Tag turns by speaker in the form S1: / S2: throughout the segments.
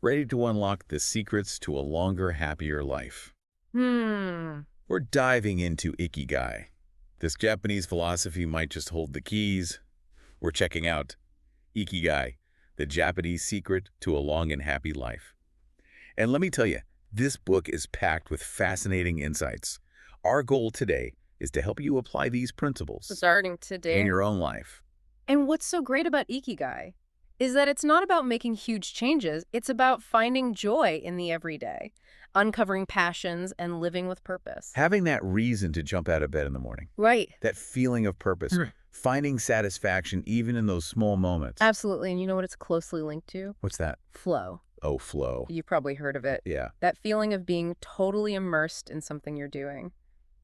S1: ready to unlock the secrets to a longer, happier life.
S2: Hmm.
S1: We're diving into Ikigai. This Japanese philosophy might just hold the keys. We're checking out Ikigai, the Japanese secret to a long and happy life. And let me tell you, this book is packed with fascinating insights. Our goal today is to help you apply these principles
S2: Starting today.
S1: in your own life.
S2: And what's so great about Ikigai is that it's not about making huge changes. It's about finding joy in the everyday, uncovering passions, and living with purpose.
S1: Having that reason to jump out of bed in the morning,
S2: Right.
S1: that feeling of purpose, finding satisfaction even in those small moments.
S2: Absolutely. And you know what it's closely linked to?
S1: What's that?
S2: Flow.
S1: Oh, flow.
S2: You've probably heard of it.
S1: Yeah.
S2: That feeling of being totally immersed in something you're doing,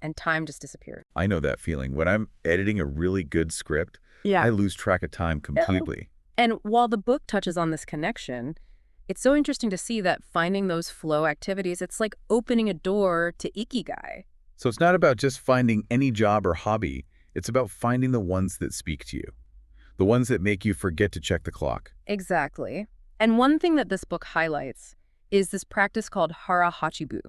S2: and time just disappears.
S1: I know that feeling. When I'm editing a really good script, I lose track of time completely.
S2: And while the book touches on this connection, it's so interesting to see that finding those flow activities, it's like opening a door to Ikigai.
S1: So it's not about just finding any job or hobby. It's about finding the ones that speak to you, the ones that make you forget to check the clock.
S2: Exactly. And one thing that this book highlights is this practice called hara hachibu,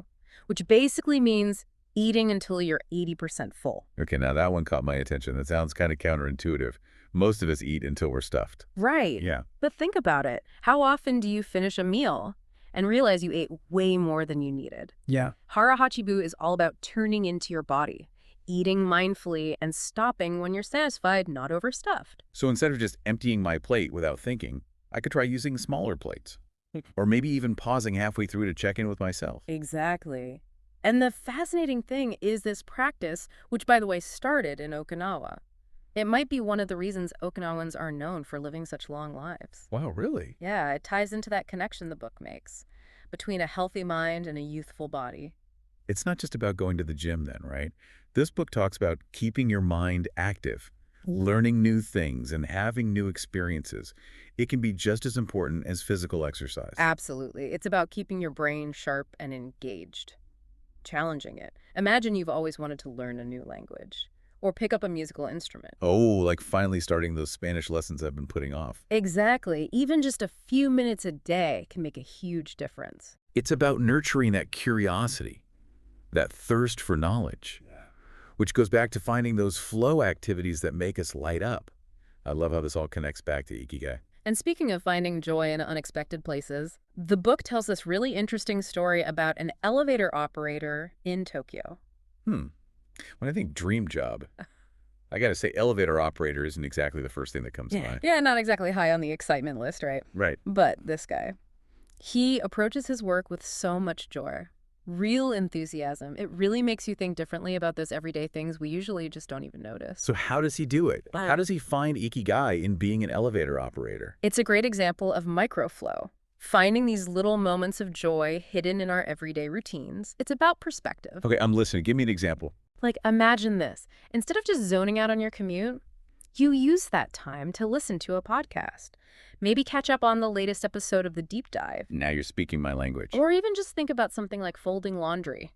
S2: which basically means eating until you're 80% full.
S1: Okay, now that one caught my attention. That sounds kind of counterintuitive. Most of us eat until we're stuffed.
S2: Right.
S1: Yeah.
S2: But think about it. How often do you finish a meal and realize you ate way more than you needed?
S1: Yeah.
S2: Hara hachibu is all about turning into your body, eating mindfully and stopping when you're satisfied, not overstuffed.
S1: So instead of just emptying my plate without thinking, I could try using smaller plates. Or maybe even pausing halfway through to check in with myself.
S2: Exactly. And the fascinating thing is this practice, which by the way started in Okinawa. It might be one of the reasons Okinawans are known for living such long lives.
S1: Wow, really?
S2: Yeah, it ties into that connection the book makes between a healthy mind and a youthful body.
S1: It's not just about going to the gym then, right? This book talks about keeping your mind active, learning new things, and having new experiences. It can be just as important as physical exercise.
S2: Absolutely. It's about keeping your brain sharp and engaged, challenging it. Imagine you've always wanted to learn a new language or pick up a musical instrument.
S1: Oh, like finally starting those Spanish lessons I've been putting off.
S2: Exactly. Even just a few minutes a day can make a huge difference.
S1: It's about nurturing that curiosity, that thirst for knowledge, which goes back to finding those flow activities that make us light up. I love how this all connects back to Ikigai.
S2: And speaking of finding joy in unexpected places, the book tells this really interesting story about an elevator operator in Tokyo.
S1: When I think dream job, I gotta say elevator operator isn't exactly the first thing that comes to mind.
S2: Yeah, not exactly high on the excitement list, right?
S1: Right.
S2: But this guy, he approaches his work with so much joy, real enthusiasm. It really makes you think differently about those everyday things we usually just don't even notice.
S1: So how does he do it? How does he find Ikigai in being an elevator operator?
S2: It's a great example of microflow, finding these little moments of joy hidden in our everyday routines. It's about perspective.
S1: Okay, I'm listening. Give me an example.
S2: Like, imagine this. Instead of just zoning out on your commute, you use that time to listen to a podcast. Maybe catch up on the latest episode of The Deep Dive.
S1: Now you're speaking my language.
S2: Or even just think about something like folding laundry.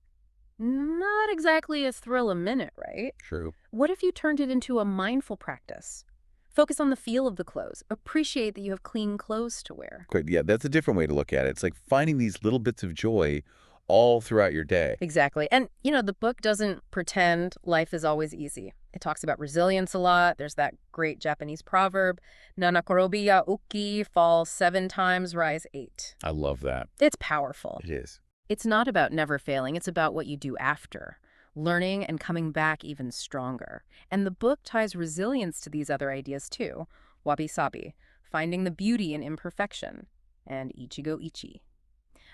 S2: Not exactly a thrill a minute, right?
S1: True.
S2: What if you turned it into a mindful practice? Focus on the feel of the clothes. Appreciate that you have clean clothes to wear.
S1: Great. Yeah, that's a different way to look at it. It's like finding these little bits of joy all throughout your day.
S2: Exactly. And, you know, the book doesn't pretend life is always easy. It talks about resilience a lot. There's that great Japanese proverb, Nanakorobi ya uki, fall 7 times, rise 8.
S1: I love that.
S2: It's powerful.
S1: It is.
S2: It's not about never failing. It's about what you do after, learning and coming back even stronger. And the book ties resilience to these other ideas too. Wabi-sabi, finding the beauty in imperfection, and ichigo-ichi,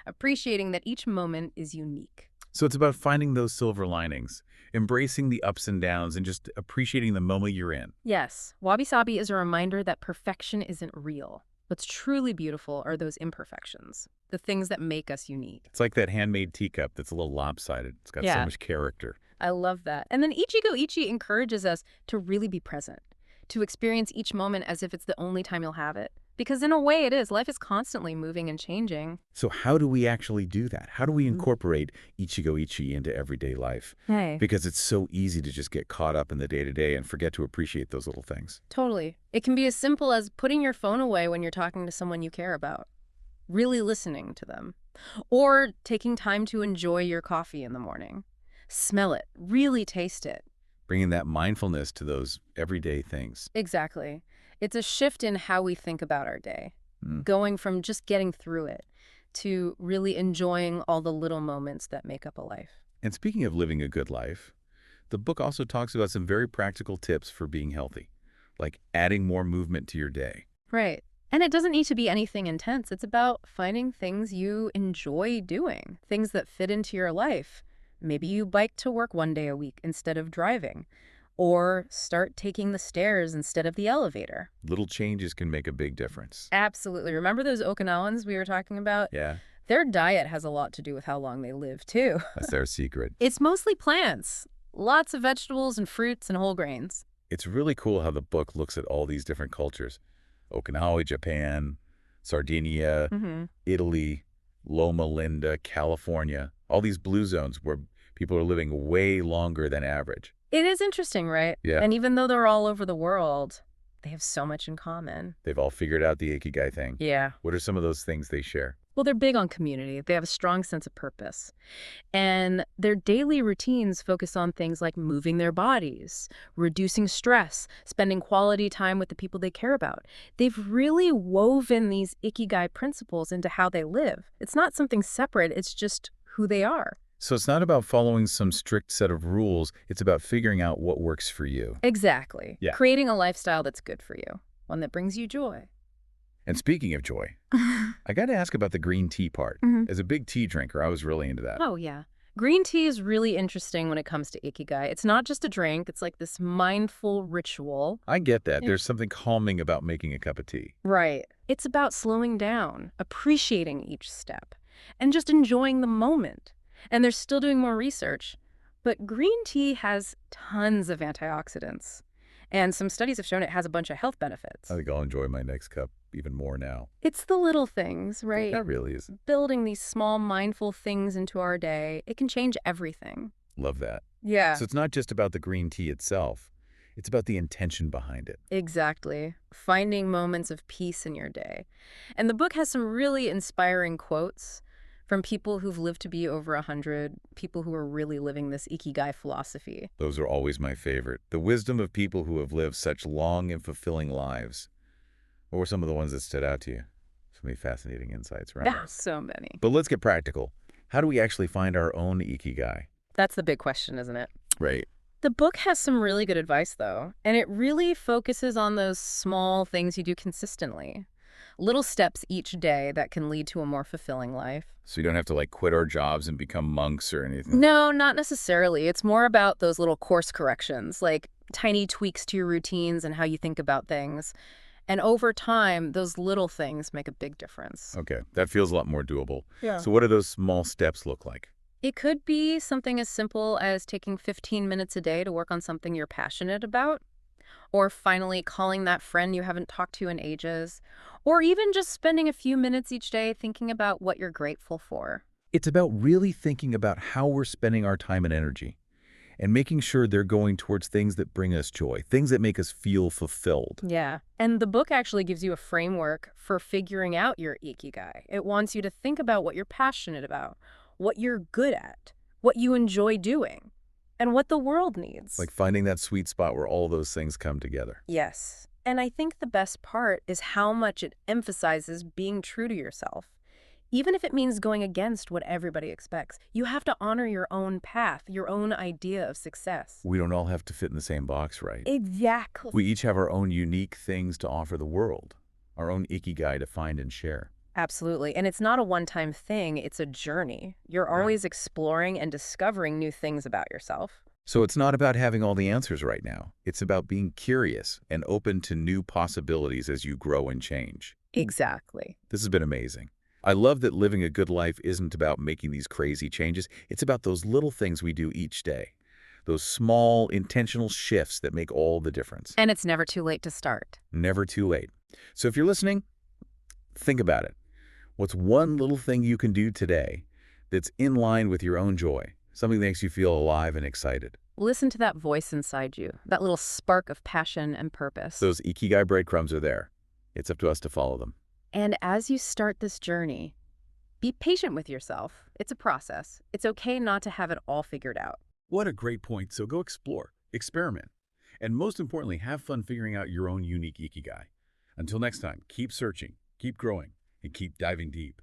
S2: appreciating that each moment is unique.
S1: So it's about finding those silver linings, embracing the ups and downs, and just appreciating the moment you're in.
S2: Yes, wabi-sabi is a reminder that perfection isn't real. What's truly beautiful are those imperfections, the things that make us unique.
S1: It's like that handmade teacup that's a little lopsided. It's got so much character.
S2: I love that. And then ichigo-ichi encourages us to really be present, to experience each moment as if it's the only time you'll have it. Because in a way it is. Life is constantly moving and changing.
S1: So how do we actually do that? How do we incorporate Ichigo-ichi into everyday life? Because it's so easy to just get caught up in the day-to-day and forget to appreciate those little things.
S2: Totally. It can be as simple as putting your phone away when you're talking to someone you care about. really listening to them. Or taking time to enjoy your coffee in the morning. Smell it, really taste it.
S1: Bringing that mindfulness to those everyday things.
S2: Exactly. It's a shift in how we think about our day,
S1: Mm.
S2: going from just getting through it to really enjoying all the little moments that make up a life.
S1: And speaking of living a good life, the book also talks about some very practical tips for being healthy, like adding more movement to your day.
S2: Right. And it doesn't need to be anything intense. It's about finding things you enjoy doing, things that fit into your life. Maybe you bike to work one day a week instead of driving, or start taking the stairs instead of the elevator.
S1: Little changes can make a big difference.
S2: Absolutely. Remember those Okinawans we were talking about?
S1: Yeah,
S2: Their diet has a lot to do with how long they live, too.
S1: that's their secret.
S2: It's mostly plants, lots of vegetables and fruits and whole grains.
S1: It's really cool how the book looks at all these different cultures. Okinawa, Japan, Sardinia,
S2: Mm-hmm.
S1: Italy, Loma Linda, California, all these blue zones where people are living way longer than average.
S2: It is interesting, right?
S1: Yeah.
S2: And even though they're all over the world, they have so much in common.
S1: They've all figured out the Ikigai thing.
S2: Yeah.
S1: What are some of those things they share?
S2: Well, they're big on community. They have a strong sense of purpose. And their daily routines focus on things like moving their bodies, reducing stress, spending quality time with the people they care about. They've really woven these Ikigai principles into how they live. It's not something separate, it's just who they are.
S1: So it's not about following some strict set of rules. It's about figuring out what works for you.
S2: Exactly.
S1: Yeah.
S2: Creating a lifestyle that's good for you, one that brings you joy.
S1: And speaking of joy, I got to ask about the green tea part.
S2: Mhm.
S1: As a big tea drinker, I was really into that.
S2: Oh, yeah. Green tea is really interesting when it comes to Ikigai. It's not just a drink, it's like this mindful ritual.
S1: I get that.
S2: Yeah.
S1: There's something calming about making a cup of tea.
S2: Right. It's about slowing down, appreciating each step, and just enjoying the moment. And they're still doing more research. But green tea has tons of antioxidants. And some studies have shown it has a bunch of health benefits.
S1: I think I'll enjoy my next cup even more now.
S2: It's the little things, right?
S1: That really is.
S2: Building these small, mindful things into our day, it can change everything.
S1: Love that.
S2: Yeah.
S1: So it's not just about the green tea itself. It's about the intention behind it.
S2: Exactly. Finding moments of peace in your day. And the book has some really inspiring quotes from people who've lived to be over 100, people who are really living this Ikigai philosophy.
S1: Those are always my favorite. The wisdom of people who have lived such long and fulfilling lives. What were some of the ones that stood out to you? So many fascinating insights around
S2: Yeah,
S1: this.
S2: so many.
S1: But let's get practical. How do we actually find our own Ikigai?
S2: That's the big question, isn't it?
S1: Right.
S2: The book has some really good advice, though, and it really focuses on those small things you do consistently. Little steps each day that can lead to a more fulfilling life.
S1: So you don't have to quit our jobs and become monks or anything.
S2: No, not necessarily. It's more about those little course corrections, like tiny tweaks to your routines and how you think about things. And over time, those little things make a big difference.
S1: Okay, that feels a lot more doable.
S2: Yeah.
S1: So what do those small steps look like?
S2: It could be something as simple as taking 15 minutes a day to work on something you're passionate about, or finally calling that friend you haven't talked to in ages, or even just spending a few minutes each day thinking about what you're grateful for.
S1: It's about really thinking about how we're spending our time and energy and making sure they're going towards things that bring us joy, things that make us feel fulfilled.
S2: Yeah. And the book actually gives you a framework for figuring out your Ikigai. It wants you to think about what you're passionate about, what you're good at, what you enjoy doing, and what the world needs.
S1: Like finding that sweet spot where all those things come together.
S2: Yes. And I think the best part is how much it emphasizes being true to yourself. Even if it means going against what everybody expects, you have to honor your own path, your own idea of success.
S1: We don't all have to fit in the same box, right?
S2: Exactly.
S1: We each have our own unique things to offer the world, our own Ikigai to find and share.
S2: Absolutely. And it's not a one-time thing, it's a journey. You're always exploring and discovering new things about yourself.
S1: So it's not about having all the answers right now. It's about being curious and open to new possibilities as you grow and change.
S2: Exactly.
S1: This has been amazing. I love that living a good life isn't about making these crazy changes. It's about those little things we do each day. Those small, intentional shifts that make all the difference.
S2: And it's never too late to start.
S1: Never too late. So if you're listening, think about it. What's one little thing you can do today that's in line with your own joy? Something that makes you feel alive and excited.
S2: Listen to that voice inside you, that little spark of passion and purpose.
S1: Those Ikigai breadcrumbs are there. It's up to us to follow them.
S2: And as you start this journey, be patient with yourself. It's a process. It's okay not to have it all figured out.
S1: What a great point. So go explore, experiment, and most importantly, have fun figuring out your own unique Ikigai. Until next time, keep searching, keep growing, and keep diving deep.